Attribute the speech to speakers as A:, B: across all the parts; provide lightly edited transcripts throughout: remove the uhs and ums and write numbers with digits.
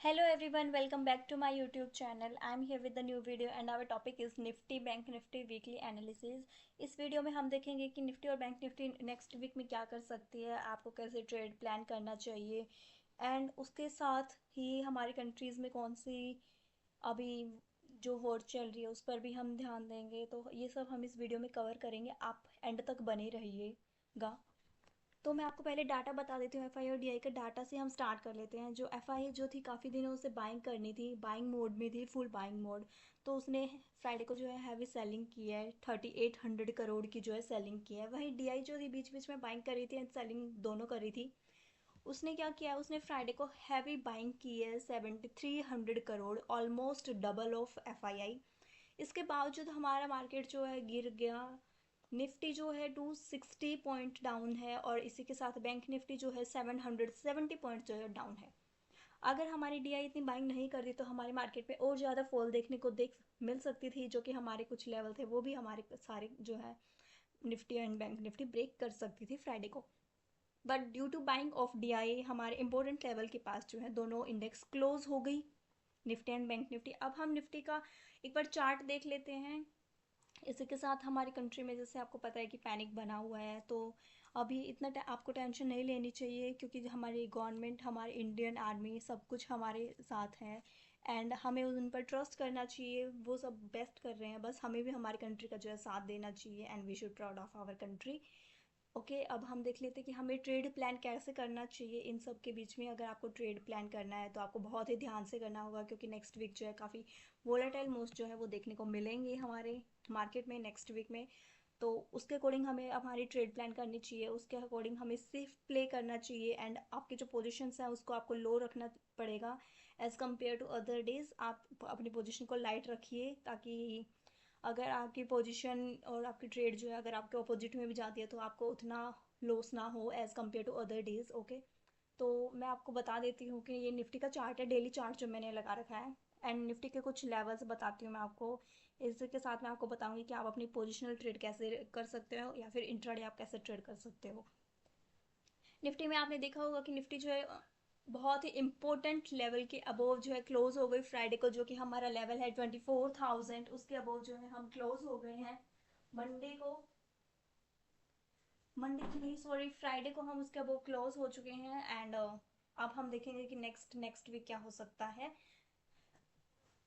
A: Hello everyone, welcome back to my YouTube channel. I am here with the new video and our topic is Nifty Bank Nifty Weekly Analysis. इस video में हम देखेंगे कि Nifty और bank Nifty next week में क्या कर सकती है, आपको कैसे ट्रेड प्लान करना चाहिए एंड उसके साथ ही हमारी कंट्रीज़ में कौन सी अभी जो वॉर चल रही है उस पर भी हम ध्यान देंगे। तो ये सब हम इस वीडियो में कवर करेंगे, आप एंड तक बने रहिएगा। तो मैं आपको पहले डाटा बता देती हूँ एफआई और डीआई का। डाटा से हम स्टार्ट कर लेते हैं। जो एफआई जो थी काफ़ी दिनों से बाइंग करनी थी, बाइंग मोड में थी, फुल बाइंग मोड, तो उसने फ्राइडे को जो है हैवी सेलिंग की है, 3800 करोड़ की जो है सेलिंग की है। वहीं डीआई जो थी बीच बीच में बाइंग कर रही थी एंड सेलिंग दोनों कर रही थी, उसने क्या किया, उसने फ्राइडे को हैवी बाइंग की है 7300 crore, almost double of FII. इसके बावजूद हमारा मार्केट जो है गिर गया। निफ्टी जो है 260 पॉइंट डाउन है और इसी के साथ बैंक निफ्टी जो है 770 पॉइंट जो है डाउन है। अगर हमारी डीआई इतनी बाइंग नहीं करती तो हमारे मार्केट में और ज़्यादा फॉल देखने को देख मिल सकती थी, जो कि हमारे कुछ लेवल थे वो भी हमारे सारे जो है Nifty and bank Nifty break कर सकती थी फ्राइडे को। But due to buying of DI हमारे इंपॉर्टेंट लेवल के पास जो है दोनों इंडेक्स क्लोज हो गई, निफ्टी एंड बैंक निफ्टी। अब हम निफ्टी का एक बार चार्ट देख लेते हैं। इसी के साथ हमारी कंट्री में जैसे आपको पता है कि पैनिक बना हुआ है, तो अभी इतना आपको टेंशन नहीं लेनी चाहिए, क्योंकि हमारी गवर्नमेंट, हमारी इंडियन आर्मी सब कुछ हमारे साथ है एंड हमें उन पर ट्रस्ट करना चाहिए। वो सब बेस्ट कर रहे हैं, बस हमें भी हमारी कंट्री का जो है साथ देना चाहिए and we should proud of our country. Okay, अब हम देख लेते हैं कि हमें ट्रेड प्लान कैसे करना चाहिए इन सब के बीच में। अगर आपको ट्रेड प्लान करना है तो आपको बहुत ही ध्यान से करना होगा, क्योंकि नेक्स्ट वीक जो है काफ़ी वोलेटाइल मूव्स जो है वो देखने को मिलेंगे हमारे मार्केट में नेक्स्ट वीक में। तो उसके अकॉर्डिंग हमें हमारी ट्रेड प्लान करनी चाहिए, उसके अकॉर्डिंग हमें सिर्फ प्ले करना चाहिए एंड आपके जो पोजीशंस हैं उसको आपको लो रखना पड़ेगा as compare to other days. आप अपनी पोजीशन को लाइट रखिए, ताकि अगर आपकी पोजीशन और आपकी ट्रेड जो है अगर आपके अपोजिट में भी जाती है तो आपको उतना लॉस ना हो as compare to other days. Okay, तो मैं आपको बता देती हूँ कि ये निफ्टी का चार्ट है, डेली चार्ट जो मैंने लगा रखा है एंड निफ्टी के कुछ लेवल्स बताती हूँ मैं आपको। इसके साथ मैं आपको बताऊंगी कि आप अपनी पोजिशनल ट्रेड कैसे कर सकते हो या फिर इंट्राडे आप कैसे ट्रेड कर सकते हो। निफ्टी में आपने देखा होगा कि निफ्टी जो है बहुत ही इंपॉर्टेंट लेवल के अबोव जो है क्लोज हो गई फ्राइडे को, जो कि हमारा लेवल है 24,000, उसके अबोव जो है हम क्लोज हो गए हैं। मंडे को, मंडे की नहीं सॉरी, फ्राइडे को हम उसके अबोव क्लोज हो चुके हैं एंड अब हम देखेंगे कि नेक्स्ट वीक क्या हो सकता है।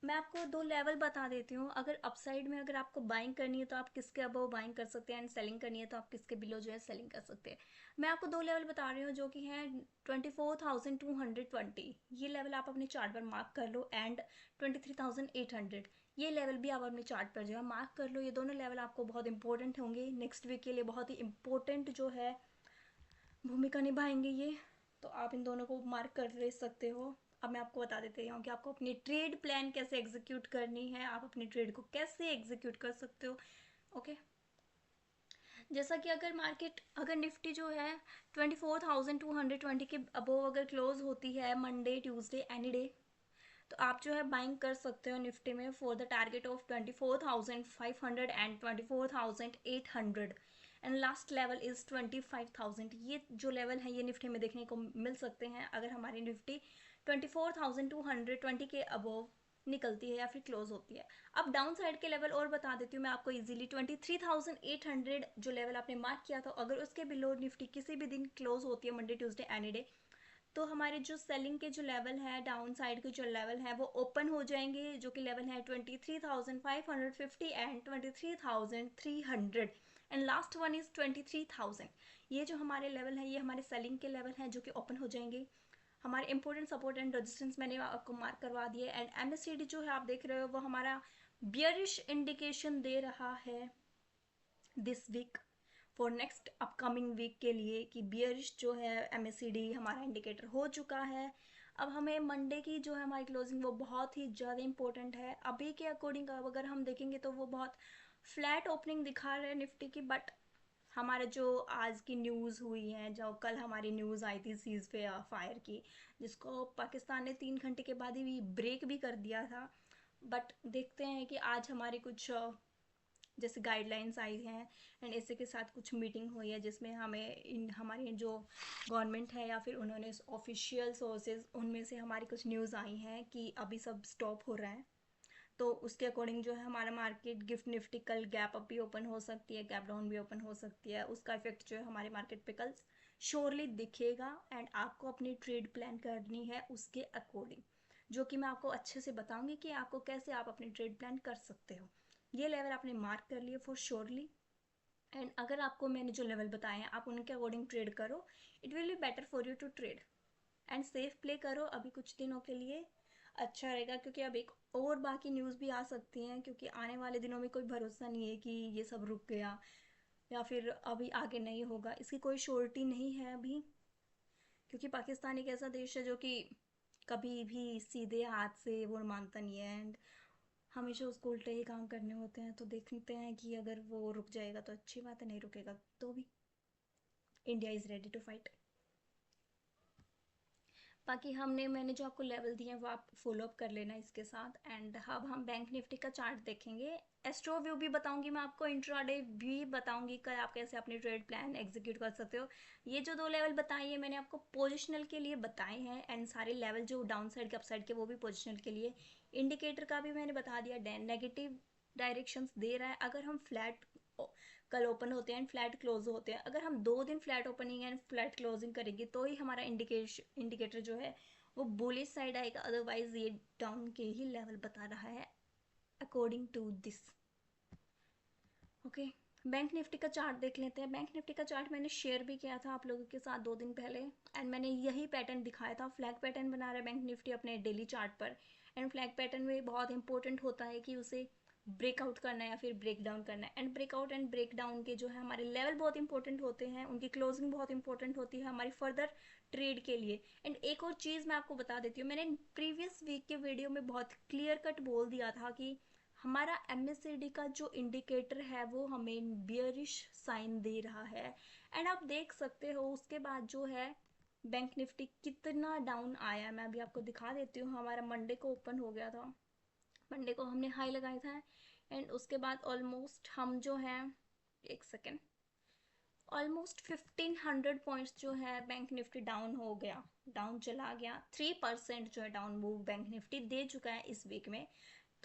A: मैं आपको दो लेवल बता देती हूँ। अगर अपसाइड में अगर आपको बाइंग करनी है तो आप किसके अबव बाइंग कर सकते हैं एंड सेलिंग करनी है तो आप किसके बिलो जो है सेलिंग कर सकते हैं। मैं आपको दो लेवल बता रही हूँ जो कि हैं 24,220, ये लेवल आप अपने चार्ट पर मार्क कर लो, एंड 23,800, ये लेवल भी आप अपने चार्ट पर जो है मार्क कर लो। ये दोनों लेवल आपको बहुत इंपॉर्टेंट होंगे नेक्स्ट वीक के लिए, बहुत ही इंपॉर्टेंट जो है भूमिका निभाएंगे ये। तो आप इन दोनों को मार्क कर ले सकते हो। अब मैं आपको बता देती हूँ कि आपको अपनी ट्रेड प्लान कैसे एग्जीक्यूट करनी है, आप अपनी ट्रेड को कैसे एग्जीक्यूट कर सकते हो। ओके, जैसा कि अगर मार्केट, अगर निफ्टी जो है 24,220 के अबोव अगर क्लोज होती है मंडे ट्यूसडे एनी डे, तो आप जो है बाइंग कर सकते हो निफ्टी में for the target of 24,500 and 24,800 and last level is 25,000। ये जो लेवल है ये निफ्टी में देखने को मिल सकते हैं अगर हमारी निफ्टी 24,220 के अबोव निकलती है या फिर क्लोज होती है। अब डाउन साइड के लेवल और बता देती हूँ मैं आपको इजीली। 23,800 जो लेवल आपने मार्क किया था, अगर उसके बिलो निफ्टी किसी भी दिन क्लोज होती है मंडे ट्यूसडे एनी डे, तो हमारे जो सेलिंग के जो लेवल है, डाउन साइड के जो लेवल है वो ओपन हो जाएंगे, जो कि लेवल है 23,550 and 23,300 and last one is 23,000। ये जो हमारे लेवल है ये हमारे सेलिंग के लेवल हैं जो कि ओपन हो जाएंगे। हमारे इंपॉर्टेंट सपोर्ट एंड रेजिस्टेंस मैंने आपको मार्क करवा दिए एंड एमएससीडी जो है आप देख रहे हो वो हमारा बियरिश इंडिकेशन दे रहा है this week for next upcoming week के लिए, कि बियरिश जो है एमएससीडी हमारा इंडिकेटर हो चुका है। अब हमें मंडे की जो है हमारी क्लोजिंग वो बहुत ही ज़्यादा इंपॉर्टेंट है। अभी के अकॉर्डिंग अगर हम देखेंगे तो वो बहुत फ्लैट ओपनिंग दिखा रहे हैं निफ्टी की, बट हमारे जो आज की न्यूज़ हुई है, जो कल हमारी न्यूज़ आई थी सीज फायर की, जिसको पाकिस्तान ने 3 घंटे के बाद ही ब्रेक भी कर दिया था, बट देखते हैं कि आज हमारे कुछ जैसे गाइडलाइंस आई हैं एंड इसी के साथ कुछ मीटिंग हुई है जिसमें हमें हमारी जो गवर्नमेंट है या फिर उन्होंने ऑफिशियल सोर्सेज उनमें से हमारी कुछ न्यूज़ आई हैं कि अभी सब स्टॉप हो रहा है। तो उसके अकॉर्डिंग जो है हमारा मार्केट गिफ्ट निफ्टी कल गैप अप भी ओपन हो सकती है, गैप डाउन भी ओपन हो सकती है। उसका इफेक्ट जो है हमारे मार्केट पे कल श्योरली दिखेगा एंड आपको अपनी ट्रेड प्लान करनी है उसके अकॉर्डिंग, जो कि मैं आपको अच्छे से बताऊंगी कि आपको कैसे आप अपनी ट्रेड प्लान कर सकते हो। ये लेवल आपने मार्क कर लिए फॉर श्योरली एंड अगर आपको मैंने जो लेवल बताए हैं आप उनके अकॉर्डिंग ट्रेड करो, it will be better for you to trade and safe play करो अभी कुछ दिनों के लिए। अच्छा रहेगा क्योंकि अब एक और बाकी न्यूज़ भी आ सकती हैं, क्योंकि आने वाले दिनों में कोई भरोसा नहीं है कि ये सब रुक गया या फिर अभी आगे नहीं होगा, इसकी कोई श्योरिटी नहीं है अभी। क्योंकि पाकिस्तान एक ऐसा देश है जो कि कभी भी सीधे हाथ से वो मानता नहीं है एंड हमेशा उसको उल्टे ही काम करने होते हैं। तो देखते हैं कि अगर वो रुक जाएगा तो अच्छी बात है, नहीं रुकेगा तो भी India is ready to fight. बाकी मैंने जो आपको लेवल दिए हैं वो आप फॉलो अप कर लेना इसके साथ। एंड अब हम बैंक निफ्टी का चार्ट देखेंगे, एस्ट्रो व्यू भी बताऊंगी मैं आपको, इंट्राडे भी बताऊंगी कल आप कैसे अपनी ट्रेड प्लान एग्जीक्यूट कर सकते हो। ये जो दो लेवल बताए हैं मैंने आपको पोजिशनल के लिए बताए हैं एंड सारे लेवल जो डाउन साइड के अप साइड के वो भी पोजिशनल के लिए। इंडिकेटर का भी मैंने बता दिया, नेगेटिव डायरेक्शंस दे रहा है। अगर हम फ्लैट कल ओपन होते हैं एंड फ्लैट क्लोज होते हैं, अगर हम 2 दिन flat opening and flat closing करेंगे तो ही हमारा इंडिकेटर जो है वो बुलिश साइड आएगा, अदरवाइज ये डाउन के ही लेवल बता रहा है according to this. Okay, bank Nifty का चार्ट देख लेते हैं। बैंक निफ्टी का चार्ट मैंने शेयर भी किया था आप लोगों के साथ 2 दिन पहले एंड मैंने यही पैटर्न दिखाया था। फ्लैग पैटर्न बना रहा है बैंक निफ्टी अपने डेली चार्ट पर एंड फ्लैग पैटर्न में बहुत इंपॉर्टेंट होता है कि उसे ब्रेकआउट करना है या फिर ब्रेक डाउन करना है। And breakout and break down के जो है हमारे लेवल बहुत इंपॉर्टेंट होते हैं, उनकी क्लोजिंग बहुत इंपॉर्टेंट होती है हमारी फर्दर ट्रेड के लिए। एंड एक और चीज़ मैं आपको बता देती हूँ, मैंने प्रीवियस वीक के वीडियो में बहुत क्लियर कट बोल दिया था कि हमारा MACD का जो इंडिकेटर है वो हमें बियरिश साइन दे रहा है एंड आप देख सकते हो उसके बाद जो है बैंक निफ्टी कितना डाउन आया है। मैं अभी आपको दिखा देती हूँ, हमारा मंडे को ओपन हो गया था, मंडे को हमने हाई लगाया था एंड उसके बाद ऑलमोस्ट हम जो है, एक सेकेंड, ऑलमोस्ट 1500 पॉइंट्स जो है बैंक निफ्टी डाउन हो गया, डाउन चला गया। 3% जो है डाउन मूव बैंक निफ्टी दे चुका है इस वीक में।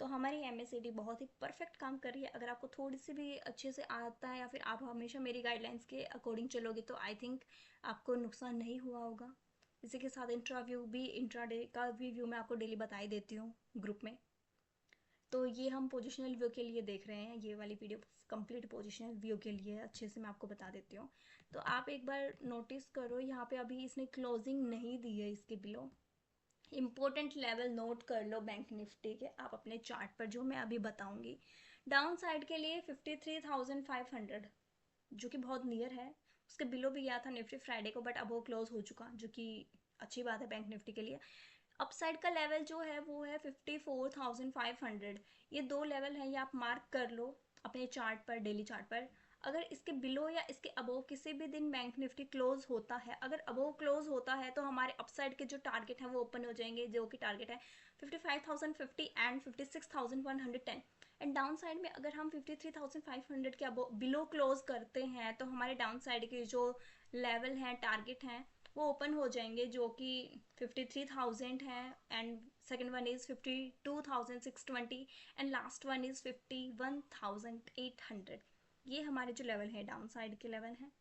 A: तो हमारी MACD बहुत ही परफेक्ट काम कर रही है। अगर आपको थोड़ी सी भी अच्छे से आता है या फिर आप हमेशा मेरी गाइडलाइंस के अकॉर्डिंग चलोगे तो आई थिंक आपको नुकसान नहीं हुआ होगा। इसी के साथ इंट्राडे का भी व्यू मैं आपको डेली बता ही देती हूँ ग्रुप में। तो ये हम पोजिशनल व्यू के लिए देख रहे हैं, ये वाली वीडियो कंप्लीट पोजिशनल व्यू के लिए अच्छे से मैं आपको बता देती हूँ। तो आप एक बार नोटिस करो यहाँ पे अभी इसने क्लोजिंग नहीं दी है इसके बिलो। इंपॉर्टेंट लेवल नोट कर लो बैंक निफ्टी के आप अपने चार्ट पर, जो मैं अभी बताऊंगी। डाउन साइड के लिए 53,500 जो कि बहुत नियर है, उसके बिलो भी गया था निफ्टी फ्राइडे को बट अब वो क्लोज हो चुका, जो कि अच्छी बात है बैंक निफ्टी के लिए। अपसाइड का लेवल जो है वो है 54,500। ये दो लेवल हैं, ये आप मार्क कर लो अपने चार्ट पर, डेली चार्ट पर। अगर इसके बिलो या इसके अबोव किसी भी दिन बैंक निफ्टी क्लोज होता है, अगर अबोव क्लोज होता है तो हमारे अपसाइड के जो टारगेट हैं वो ओपन हो जाएंगे, जो कि टारगेट है 55,050 एंड 56,110। एंड डाउन साइड में अगर हम 53,500 के अबोव बिलो क्लोज करते हैं तो हमारे डाउन साइड के जो लेवल हैं, टारगेट हैं, वो ओपन हो जाएंगे, जो कि 53,000 है and second one is 52,620 and last one is 51,800। ये हमारे जो लेवल है डाउन साइड के लेवल हैं।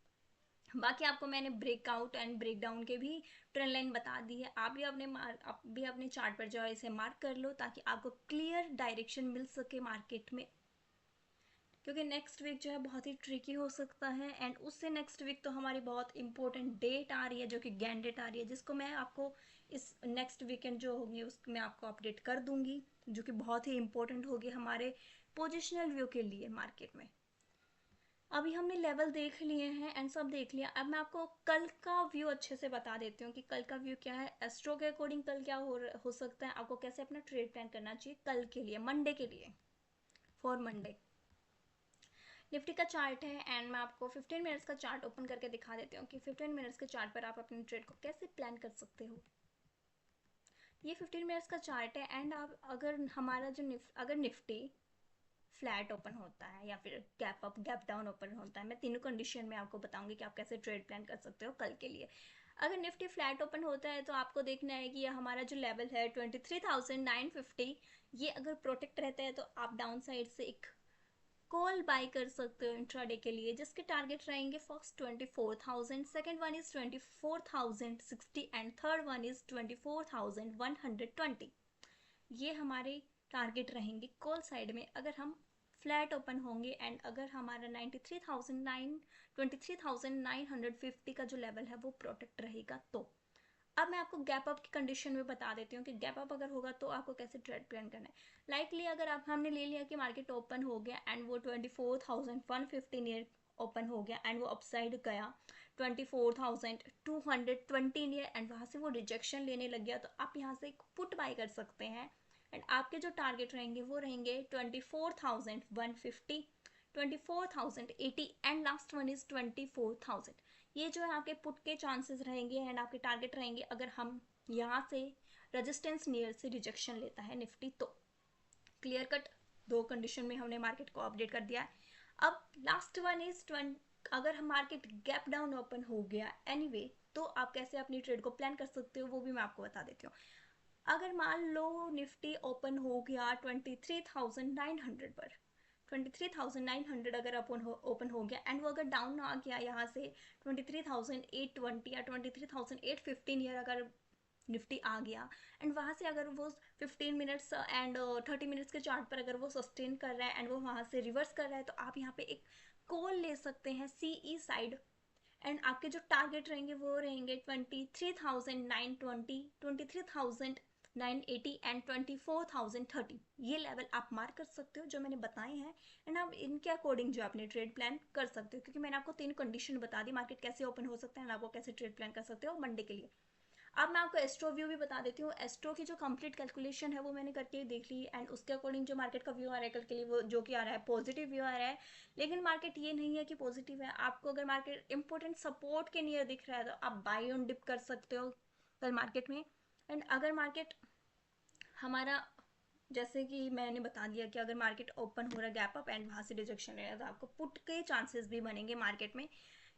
A: बाकी आपको मैंने ब्रेकआउट एंड ब्रेक डाउन के भी ट्रेंड लाइन बता दी है। आप भी अपने चार्ट पर जो है इसे मार्क कर लो ताकि आपको क्लियर डायरेक्शन मिल सके मार्केट में, क्योंकि नेक्स्ट वीक जो है बहुत ही ट्रिकी हो सकता है एंड उससे नेक्स्ट वीक तो हमारी बहुत इंपॉर्टेंट डेट आ रही है जो कि गैन डेट आ रही है, जिसको मैं आपको इस नेक्स्ट वीकेंड जो होगी उसमें आपको अपडेट कर दूंगी, जो कि बहुत ही इंपॉर्टेंट होगी हमारे पोजिशनल व्यू के लिए मार्केट में। अभी हमने लेवल देख लिए हैं एंड सब देख लिया, अब मैं आपको कल का व्यू अच्छे से बता देती हूँ कि कल का व्यू क्या है, एस्ट्रो के अकॉर्डिंग कल क्या हो सकता है, आपको कैसे अपना ट्रेड प्लान करना चाहिए कल के लिए, मंडे के लिए, फॉर मंडे। निफ्टी का चार्ट है एंड मैं आपको 15 मिनट्स का चार्ट ओपन करके दिखा देती हूँ कि 15 मिनट्स के चार्ट पर आप अपने ट्रेड को कैसे प्लान कर सकते हो। ये 15 मिनट्स का चार्ट है एंड आप अगर हमारा जो अगर निफ्टी फ्लैट ओपन होता है या फिर gap up gap down open होता है। मैं तीनों कंडीशन में आपको बताऊंगी कि आप कैसे ट्रेड प्लान कर सकते हो कल के लिए। अगर निफ्टी फ्लैट ओपन होता है तो आपको देखना है कि हमारा जो लेवल है 23,950, ये अगर प्रोटेक्ट रहता है तो आप डाउन साइड से एक कॉल बाय कर सकते हो इंट्राडे के लिए, जिसके टारगेट रहेंगे first 24,000, second one is 24,060 and third one is 24,120। ये हमारे टारगेट रहेंगे कॉल साइड में अगर हम फ्लैट ओपन होंगे। एंड अगर हमारा 23,950 का जो लेवल है वो प्रोटेक्ट रहेगा तो। अब मैं आपको गैप अप की कंडीशन में बता देती हूँ कि गैप अप अगर होगा तो आपको कैसे ट्रेड प्लान करना है। लाइकली अगर आप हमने ले लिया कि मार्केट ओपन हो गया एंड वो 24,150 नियर ओपन हो गया एंड वो अपसाइड गया 24,220 नियर एंड वहाँ से वो रिजेक्शन लेने लग गया, तो आप यहाँ से एक पुट बाय कर सकते हैं। एंड आपके जो टारगेट रहेंगे वो रहेंगे 24,150, 24,080 एंड लास्ट वन इज 24,000। ये जो है आपके पुट के चांसेस रहेंगे एंड आपके टारगेट रहेंगे अगर हम यहाँ से रेजिस्टेंस नियर से रिजेक्शन लेता है निफ्टी तो। क्लियर कट, दो कंडीशन में हमने मार्केट को अपडेट कर दिया है। अब लास्ट वन इज अगर हम मार्केट गैप डाउन ओपन हो गया एनीवे तो आप कैसे अपनी ट्रेड को प्लान कर सकते हो वो भी मैं आपको बता देती हूँ। अगर मान लो निफ्टी ओपन हो गया 23,900 पर, 23,900 अगर ओपन हो गया एंड वो अगर डाउन आ गया यहाँ से 23,820 या 23,850 नियर अगर निफ्टी आ गया एंड वहाँ से अगर वो 15 मिनट्स एंड 30 मिनट्स के चार्ट पर अगर वो सस्टेन कर रहा है एंड वो वहाँ से रिवर्स कर रहा है तो आप यहाँ पे एक कॉल ले सकते हैं सीई साइड। एंड आपके जो टारगेट रहेंगे वो रहेंगे 23,920, 23,980 एंड 24,030। ये लेवल आप मार्क कर सकते हो जो मैंने बताए हैं एंड आप इनके अकॉर्डिंग जो अपने ट्रेड प्लान कर सकते हो, क्योंकि मैंने आपको तीन कंडीशन बता दी मार्केट कैसे ओपन हो सकता है एंड आपको कैसे ट्रेड प्लान कर सकते हो मंडे के लिए। अब मैं आपको एस्ट्रो व्यू भी बता देती हूँ। एस्ट्रो की जो कंप्लीट कैलकुलेशन है वो मैंने करके देख ली एंड उसके अकॉर्डिंग जो मार्केट का व्यू आ रहा है कल के लिए वो जो कि आ रहा है पॉजिटिव व्यू आ रहा है। लेकिन मार्केट ये नहीं है कि पॉजिटिव है, आपको अगर मार्केट इंपॉर्टेंट सपोर्ट के नियर दिख रहा है तो आप बाय ऑन डिप कर सकते हो कल मार्केट में। एंड अगर मार्केट हमारा जैसे कि मैंने बता दिया कि अगर मार्केट ओपन हो रहा है गैप अप एंड वहाँ से रिजेक्शन ले रहा है तो आपको पुट के चांसेस भी बनेंगे मार्केट में,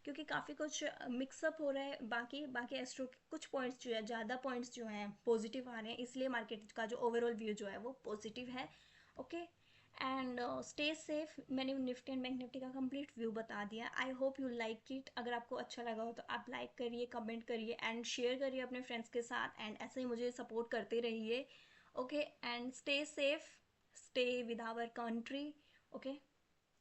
A: क्योंकि काफ़ी कुछ मिक्सअप हो रहा है। बाकी बाकी एस्ट्रो के कुछ पॉइंट्स जो है ज़्यादा पॉइंट्स जो हैं पॉजिटिव आ रहे हैं, इसलिए मार्केट का जो ओवरऑल व्यू जो है वो पॉजिटिव है। Okay and stay safe. मैंने निफ्टी एंड बैंक निफ्टी का कंप्लीट व्यू बता दिया। I hope you like it. अगर आपको अच्छा लगा हो तो आप लाइक करिए, कमेंट करिए एंड शेयर करिए अपने फ्रेंड्स के साथ एंड ऐसे ही मुझे सपोर्ट करते रहिए। Okay and stay safe, stay with our country. Okay,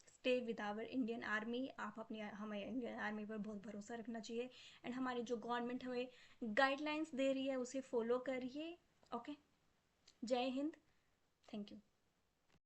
A: stay with our Indian army. आप अपनी हमें इंडियन आर्मी पर बहुत भरोसा रखना चाहिए एंड हमारी जो गवर्नमेंट हमें गाइडलाइंस दे रही है उसे फॉलो करिए। ओके, जय हिंद, थैंक यू।